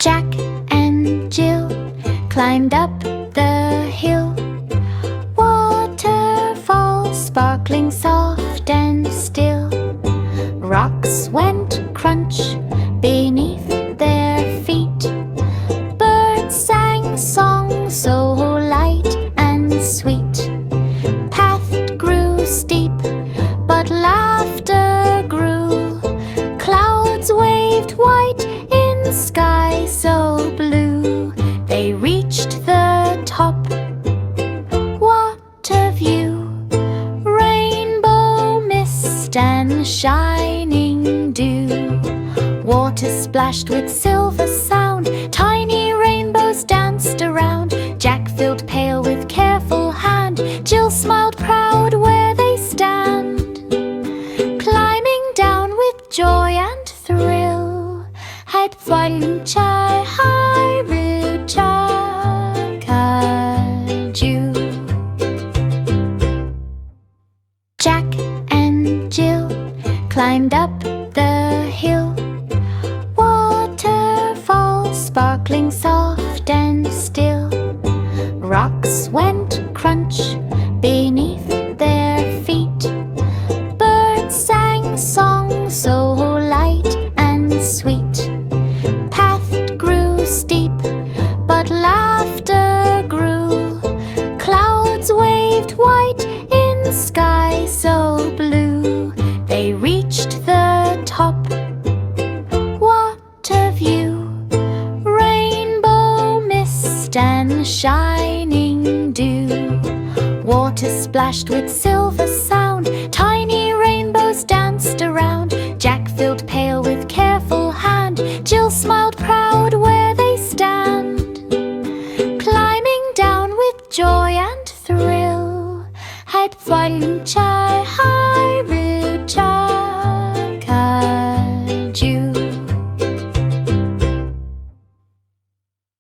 Jack and Jill climbed up the hill. Waterfalls sparkling soft and still. Rocks went crunch beneath their feet. Birds sang songs so light and sweet. Path grew steep, but laughter grew. Clouds waved white in sky so blue. They reached the top. What a view! Rainbow mist and shining dew. Water splashed with silver sound. Tiny rainbows danced around. Jack filled pail with careful hand. Jill smiled proud where they stand. Climbing down with joy and thrill. Head fighting chai hi ru chakaju. Jack and Jill climbed up the hill. Waterfalls sparkling soft and still. Rocks went crunch beneath their feet. Birds sang songs so light and sweet. Path grew steep, but laughter grew. Clouds waved white in sky so blue. They reached the top. What a view! Rainbow mist and shining dew. Water splashed with silver sound. Tiny rainbows danced around. Jack filled pail with careful hand. Jill smiled proud where they stand. Climbing down with joy and thrill. Head fighting chai